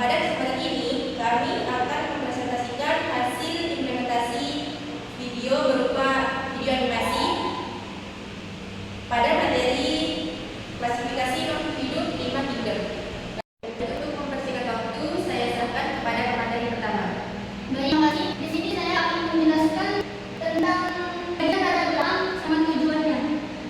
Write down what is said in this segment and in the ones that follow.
Pada kesempatan ini, kami akan mempresentasikan hasil implementasi video berupa video animasi pada materi klasifikasi makhluk hidup 5 kingdom. Untuk mempersingkat waktu, saya serahkan kepada pemateri pertama. Baik, terima kasih. Di sini saya akan menjelaskan tentang bagian tata ruang sama tujuannya.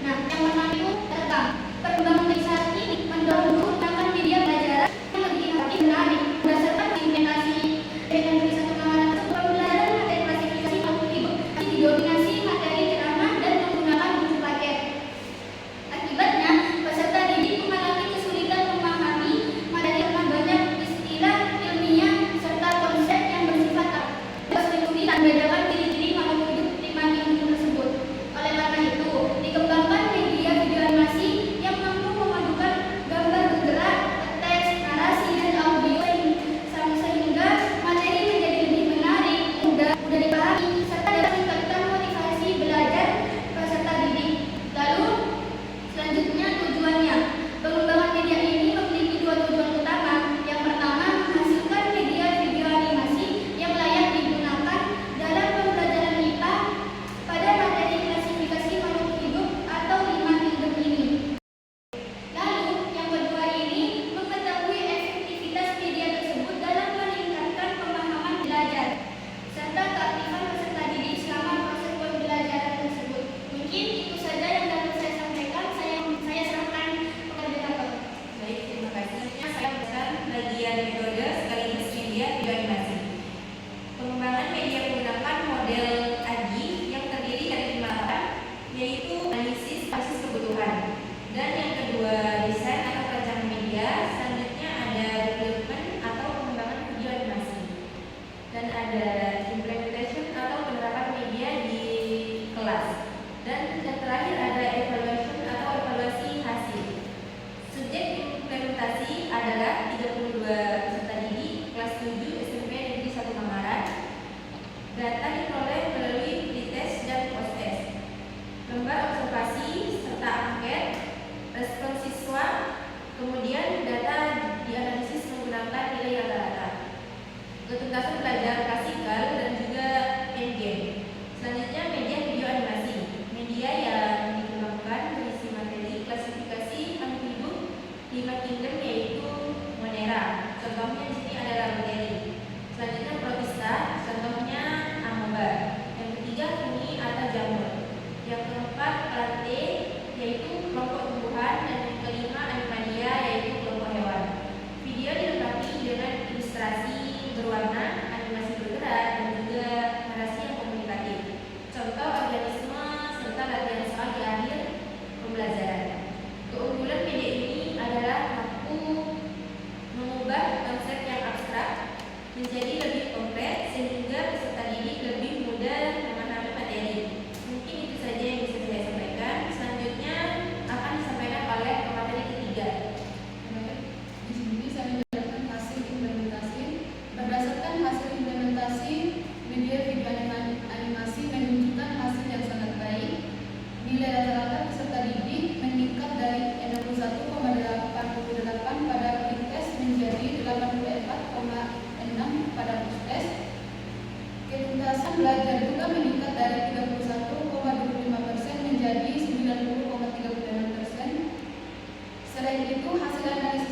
Nah, yang pertama itu tentang perkembangan dari saat ini mendorong menggunakan media belajar yang lebih inovatif, menarik, berdasarkan implementasi dengan tulisan pengamatan tersebut. Pembelajaran materi klasifikasi makhluk hidup didominasi materi ceramah dan menggunakan buku paket. Akibatnya, peserta didik mengalami kesulitan memahami materi karena banyak istilah ilmiah serta konsep yang bersifat kesulitan membedakan ciri-ciri makhluk hidup 5 kingdom tersebut. Oleh karena itu, dikembangkan media video animasi yang mampu memadukan gambar bergerak, teks, narasi, dan audio sehingga materi menjadi lebih menarik, mudah dipahami, serta dapat meningkatkan motivasi belajar peserta didik. Lalu, selanjutnya tujuannya. Pengembangan media ini memiliki 2 tujuan utama. Yang pertama, menghasilkan media video animasi yang layak digunakan dalam pembelajaran IPA pada materi klasifikasi makhluk hidup atau 5 kingdom ini. Lalu, yang kedua ini mengetahui efektivitas media tersebut dalam meningkatkan pemahaman belajar serta keaktifan peserta didik selama proses pembelajaran tersebut. Mungkin itu saja yang dapat saya sampaikan. Saya serahkan kepada Bapak. Baik, terima kasih. Saya pesan bagian metode sekaligus media video animasi. Pengembangan media menggunakan model AGI yang terdiri dari 5 tahap, yaitu analisis basis kebutuhan. Dan yang kedua, desain atau perancangan media. Selanjutnya ada development atau pengembangan video animasi. Dan ada implementation atau penerapan media di kelas. Dan yang terakhir ada evaluation atau evaluasi hasil. Subjek implementasi adalah 32 peserta didik kelas 7 SMP Negeri 1 Tangerang. Data diperoleh melalui pretest dan post-test, lembar observasi serta angket, respon siswa, kemudian data dianalisis menggunakan nilai rata-rata, ketuntasan belajar klasikal dan juga endgame. Selanjutnya media video animasi. Media yang dikembangkan berisi materi klasifikasi makhluk hidup 5 kingdom yaitu Monera. Contohnya di sini adalah materi. Selanjutnya Protista, contohnya amoeba. Yang ketiga Fungi atau jamur. Yang keempat Plante yaitu kelompok tumbuhan, dan yang kelima Animalia yaitu kelompok hewan. Video dilengkapi dengan ilustrasi berwarna, animasi bergerak, dan juga narasi yang komunikatif. Contoh organisme serta latihan soal di akhir pembelajaran. Keunggulan media ini adalah mampu mengubah konsep yang abstrak menjadi lebih kompleks sehingga peserta didik lebih mudah memahami materi. Mungkin itu saja yang bisa saya sampaikan. Selanjutnya akan disampaikan oleh pemateri ketiga. Di sini saya menjelaskan hasil implementasi. Berdasarkan hasil implementasi, media video animasi menunjukkan hasil yang sangat baik. Nilai rata-rata peserta didik meningkat dari 61,88 pada pretest menjadi 84,6 pada post-test. Ketuntasan belajar juga meningkat dari 31,25% menjadi 90,36%. Selain itu, hasil analisis